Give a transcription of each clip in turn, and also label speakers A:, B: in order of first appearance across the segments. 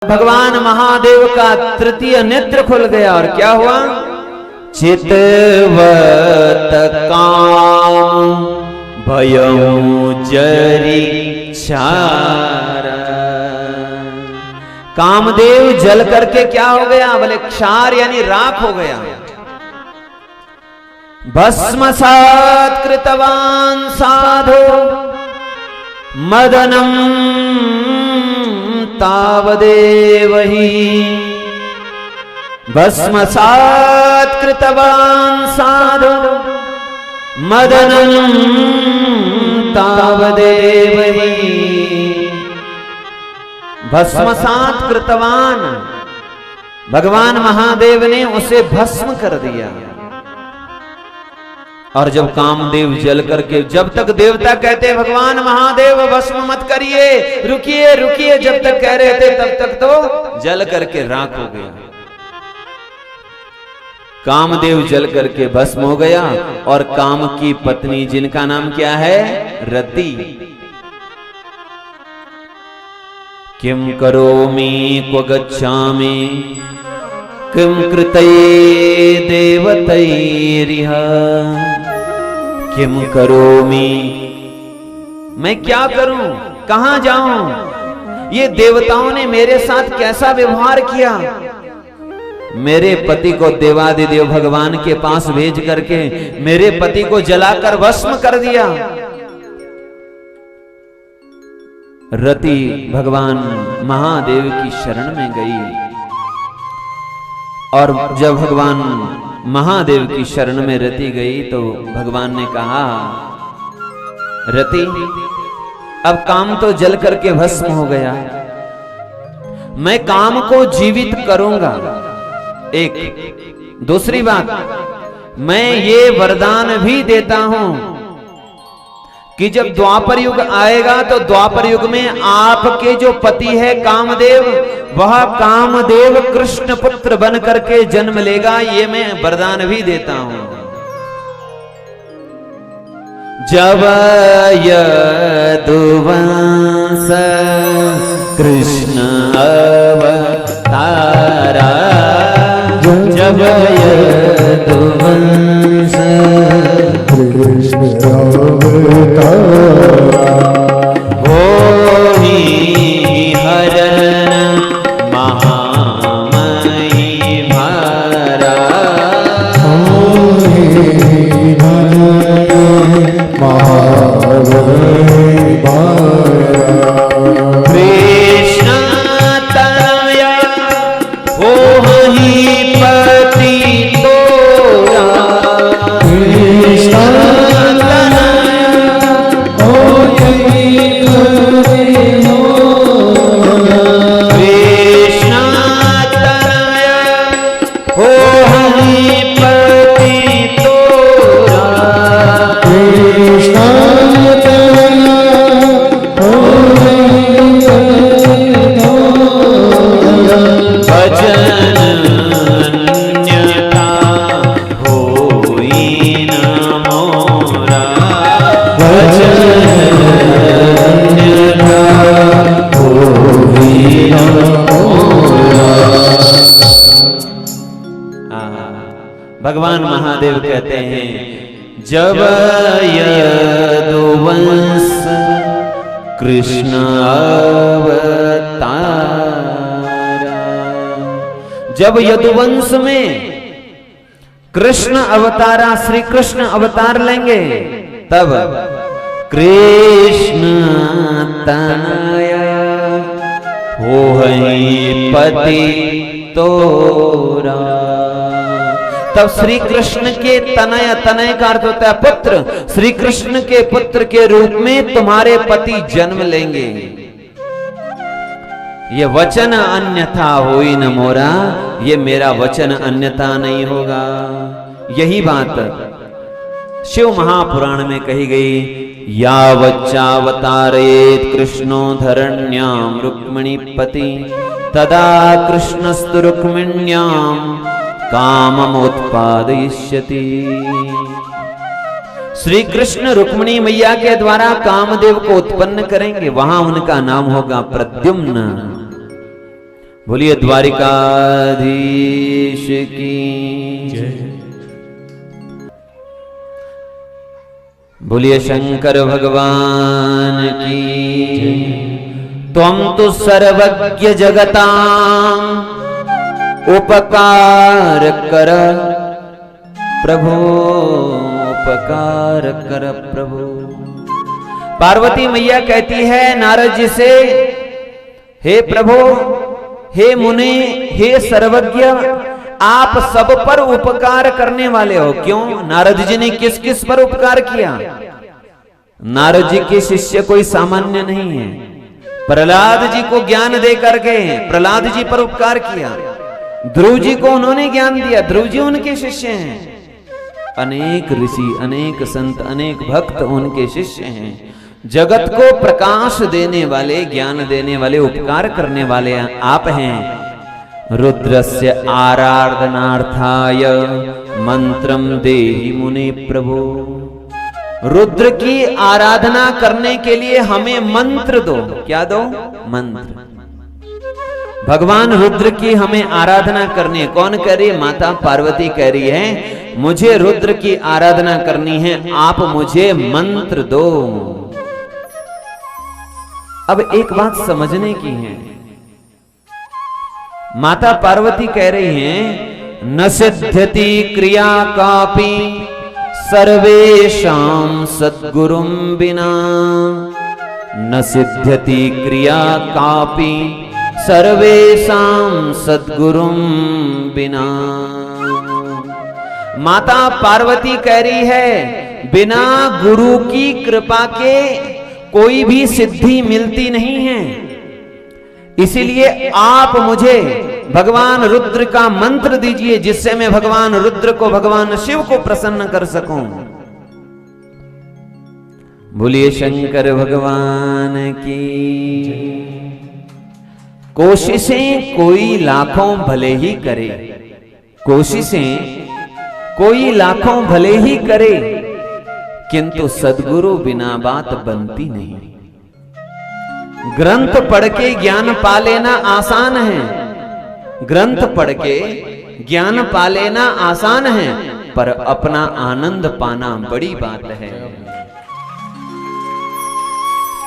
A: भगवान महादेव का तृतीय नेत्र खुल गया और क्या हुआ? चितवत काम भयं जरी क्षार। कामदेव जल करके क्या हो गया? बोले क्षार यानी राख हो गया। भस्मसात् कृतवान साधो मदनम तावदेव ही। भस्मसात् कृतवान साधो मदनम तावदेव ही। भस्मसात् कृतवान, भगवान महादेव ने उसे भस्म कर दिया। और जब कामदेव जल करके, जब तक देवता कहते भगवान महादेव भस्म मत करिए, रुकिए रुकिए, जब तक कह रहे थे तब तक तो जल करके राख हो गया। कामदेव जल करके भस्म हो गया और काम की पत्नी जिनका नाम क्या है? रति। किम करोमि क्व गच्छामि किम कृतये देवतैरिह। किम करोमि, मैं क्या करूं, कहां जाऊं? ये देवताओं ने मेरे साथ कैसा व्यवहार किया? मेरे पति को देवादिदेव भगवान के पास भेज करके मेरे पति को जलाकर भस्म कर दिया। रति भगवान महादेव की शरण में गई और जब भगवान महादेव की शरण में रति गई तो भगवान ने कहा, रति अब काम तो जल करके भस्म हो गया, मैं काम को जीवित करूंगा। एक दूसरी बात, मैं ये वरदान भी देता हूं कि जब द्वापर युग आएगा तो द्वापर युग में आपके जो पति है कामदेव, वह कामदेव कृष्ण पुत्र बन करके जन्म लेगा। ये मैं वरदान भी देता हूं। जब यदुवंश कृष्ण अवतारा, जब यदुवंश कृष्ण अवतारा, हो ही हरण महामही भारा। हो ही हरण महामही भारा। कृष्ण तनया हो ही पति तोरा। कृष्ण भगवान महादेव कहते हैं, जब यदुवंश कृष्ण अवतारा, जब यदुवंश में कृष्ण अवतारा, श्री कृष्ण अवतार लेंगे, तब कृष्ण तनया हो पति तोरा। तब श्री कृष्ण के तनय, तनय का अर्थ होता है पुत्र, श्री कृष्ण के पुत्र के रूप में तुम्हारे पति जन्म लेंगे। ये वचन अन्यथा होई न मोरा, ये मेरा वचन अन्यथा नहीं होगा। यही बात शिव महापुराण में कही गई, यावच्चावतारेत कृष्णो धरण्याम रुक्मिणी पति, तदा कृष्णस्तु रुक्मिण्याम काममुत्पादयिष्यति। श्री कृष्ण रुक्मिणी मैया के द्वारा कामदेव को उत्पन्न करेंगे, वहां उनका नाम होगा प्रद्युम्न। बोलिए द्वारिकाधीश की जय। बोलिए शंकर भगवान की जय। त्वं तु सर्वज्ञ जगतां उपकार कर प्रभु, उपकार कर प्रभु। पार्वती मैया कहती है नारद जी से, हे प्रभु, हे मुनि, हे सर्वज्ञ, आप सब पर उपकार करने वाले हो। क्यों? नारद जी ने किस किस पर उपकार किया? नारद जी के शिष्य कोई सामान्य नहीं है। प्रहलाद जी को ज्ञान दे करके प्रहलाद जी पर उपकार किया। ध्रुव जी को उन्होंने ज्ञान दिया, ध्रुव जी उनके शिष्य हैं। अनेक ऋषि, अनेक संत, अनेक भक्त उनके शिष्य हैं। जगत को प्रकाश देने वाले, ज्ञान देने वाले, उपकार करने वाले आप हैं। रुद्रस्य आराधनार्थाय मंत्रम देहि मुनि प्रभु। रुद्र की आराधना करने के लिए हमें मंत्र दो। क्या दो? मंत्र। भगवान रुद्र की हमें आराधना करनी है। कौन कह रही है? माता पार्वती कह रही है, मुझे रुद्र की आराधना करनी है, आप मुझे मंत्र दो। अब एक बात समझने की है। माता पार्वती कह रही हैं, न सिद्ध्यति क्रिया कापि सर्वेषां सद्गुरुं बिना। न सिद्ध्यति क्रिया कापि सर्वेषां सद्गुरुं बिना। माता पार्वती कह रही है, बिना गुरु की कृपा के कोई भी सिद्धि मिलती नहीं है। इसीलिए आप मुझे भगवान रुद्र का मंत्र दीजिए, जिससे मैं भगवान रुद्र को, भगवान शिव को प्रसन्न कर सकूं। बोलिए शंकर भगवान की। कोशिशें कोई लाखों भले ही करे, कोशिशें कोई लाखों भले ही करे, किंतु सद्गुरु बिना बात बनती नहीं। ग्रंथ पढ़ के ज्ञान पा लेना आसान है, ग्रंथ पढ़ के ज्ञान पा लेना आसान है, पर अपना आनंद पाना बड़ी बात है।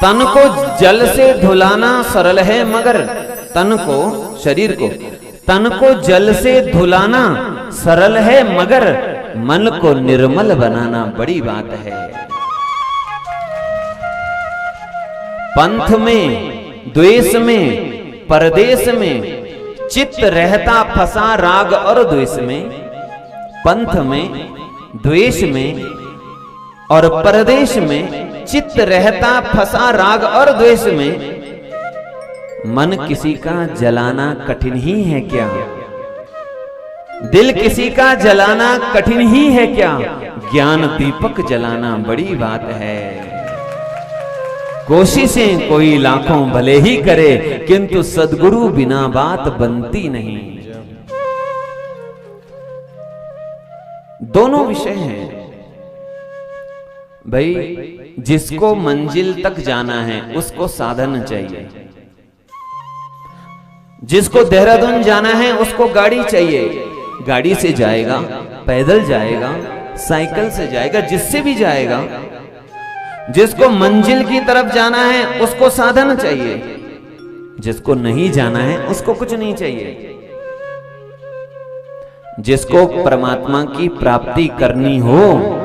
A: तन को जल से धुलाना सरल है, मगर तन को, शरीर को, तन को जल से धुलाना सरल है, मगर मन को निर्मल बनाना बड़ी बात है। पंथ में, द्वेष में, परदेश में चित्त रहता फंसा राग और द्वेष में। पंथ में, द्वेष में और परदेश में चित्त रहता फंसा राग और द्वेष में। मन किसी का जलाना कठिन ही है क्या? दिल किसी का जलाना कठिन ही है क्या? ज्ञान दीपक जलाना बड़ी बात है। कोशिशें कोई लाखों भले ही करे, किंतु सद्गुरु बिना बात बनती नहीं। दोनों विषय हैं भाई। जिसको मंजिल तक जाना है उसको साधन चाहिए, जिसको देहरादून जाना है उसको गाड़ी चाहिए। गाड़ी से जाएगा, पैदल जाएगा, साइकिल से जाएगा, जिससे भी जाएगा। जिसको मंजिल की तरफ जाना है उसको साधन चाहिए, जिसको नहीं जाना है उसको कुछ नहीं चाहिए। जिसको परमात्मा की प्राप्ति करनी हो,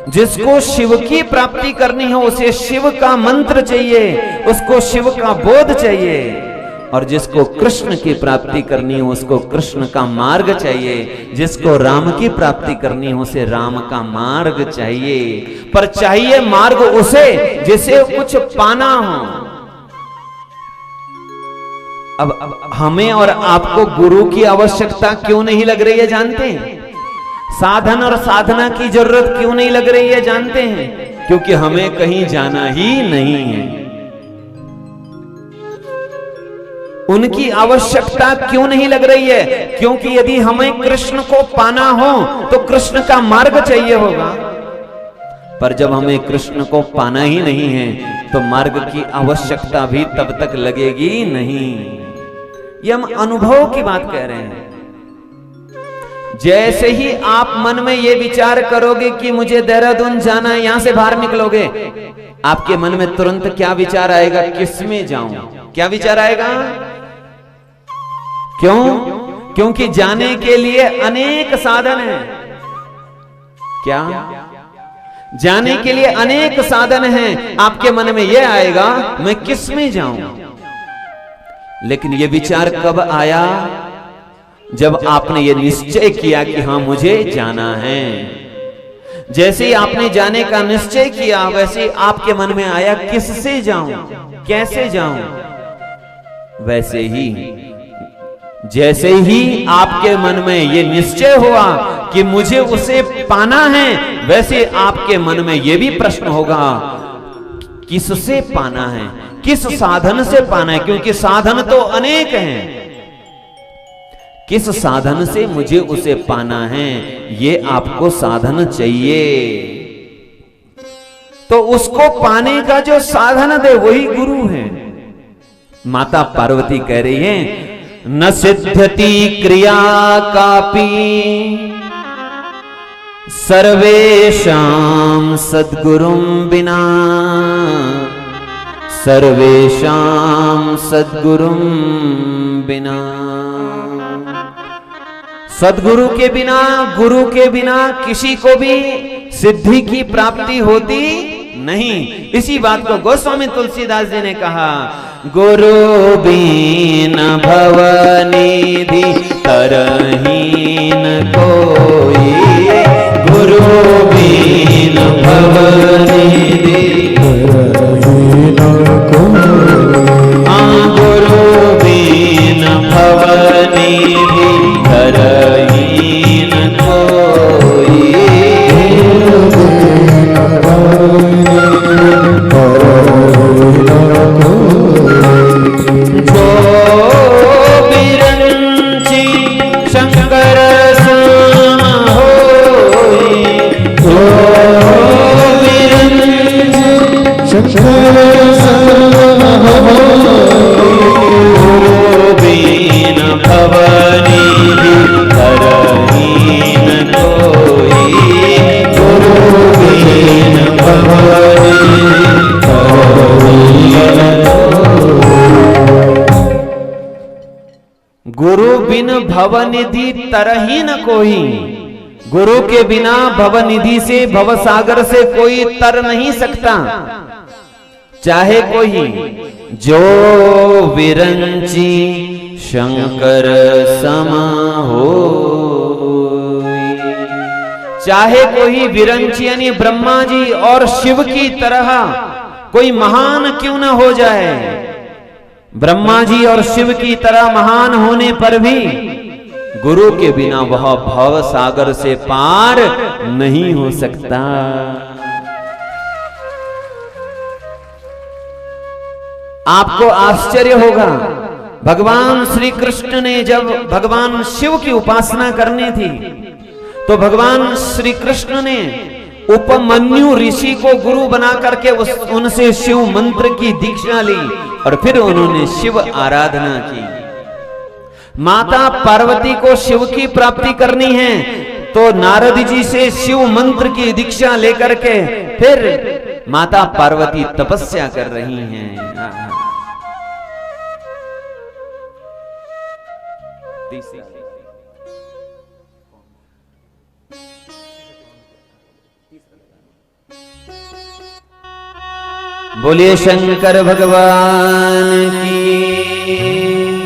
A: जिसको शिव की प्राप्ति करनी हो, उसे शिव का मंत्र चाहिए, उसको शिव का बोध चाहिए। और जिसको कृष्ण की प्राप्ति करनी हो उसको कृष्ण का मार्ग चाहिए। जिसको राम की प्राप्ति करनी हो उसे राम का मार्ग चाहिए। पर चाहिए मार्ग उसे जिसे कुछ पाना हो। अब हमें और आपको गुरु की आवश्यकता क्यों नहीं लग रही है जानते हैं? साधन और साधना की जरूरत क्यों नहीं लग रही है जानते हैं? क्योंकि हमें कहीं जाना ही नहीं है। उनकी आवश्यकता क्यों नहीं लग रही है? क्योंकि यदि हमें कृष्ण को पाना हो तो कृष्ण का मार्ग चाहिए होगा। पर जब हमें कृष्ण को पाना ही नहीं है तो मार्ग की आवश्यकता भी तब तक लगेगी नहीं। ये हम अनुभव की बात कह रहे हैं। जैसे ही आप मन में ये विचार करोगे कि मुझे देहरादून जाना है, यहां से बाहर निकलोगे, आपके मन में तुरंत क्या विचार आएगा? किसमें जाऊं? क्या विचार आएगा? क्यों? क्योंकि जाने के लिए अनेक साधन हैं। क्या? जाने के लिए अनेक साधन हैं। आपके मन में यह आएगा मैं किस में जाऊं। लेकिन यह विचार कब आया? जब आपने यह निश्चय किया कि हां मुझे जाना है। जैसे ही आपने जाने का निश्चय किया, वैसे आपके मन में आया किससे जाऊं, कैसे जाऊं। वैसे ही जैसे ही आपके मन में यह निश्चय हुआ कि मुझे उसे पाना है, वैसे आपके मन में यह भी प्रश्न होगा किससे पाना है, किस साधन से पाना है, क्योंकि साधन तो अनेक हैं। किस साधन से मुझे उसे पाना है, ये आपको साधन चाहिए। तो उसको पाने का जो साधन दे वही गुरु है। माता पार्वती कह रही है न सिद्धति क्रिया कापी सर्वेशाम सद्गुरुम बिना, सर्वेशाम सद्गुरुम बिना। सद्गुरु के बिना, गुरु के बिना किसी को भी सिद्धि की प्राप्ति होती नहीं। इसी बात को गोस्वामी तुलसीदास जी ने कहा, गुरु बिन भवनिधि तरहीन कोई, गुरु बिन भवनिधि तरहीन कोई, गुरु बिन भवनिधि तरहीन कोई, जो बिरंची शंकर सम होई, जो बिरंची शंकर सम होई, गुरु बिन भवनिधि तरहीन कोई, गुरु बिन भवनिधि तरहीन कोई। गुरु बिन भवनिधि तरहीन कोई, गुरु के बिना भवनिधि से, भवसागर से कोई तर नहीं सकता। चाहे कोई जो विरंची शंकर समा हो, चाहे कोई विरंची यानी ब्रह्मा जी और शिव की तरह कोई महान क्यों न हो जाए, ब्रह्मा जी और शिव की तरह महान होने पर भी गुरु के बिना वह भव सागर से पार नहीं हो सकता। आपको आश्चर्य होगा, भगवान श्री कृष्ण ने जब भगवान शिव की उपासना करनी थी तो भगवान श्री कृष्ण ने उपमन्यु ऋषि को गुरु बना करके उनसे शिव मंत्र की दीक्षा ली और फिर उन्होंने शिव आराधना की। माता पार्वती को शिव की प्राप्ति करनी है तो नारद जी से शिव मंत्र की दीक्षा लेकर के फिर माता पार्वती तपस्या कर रही हैं। बोलिए शंकर भगवान की।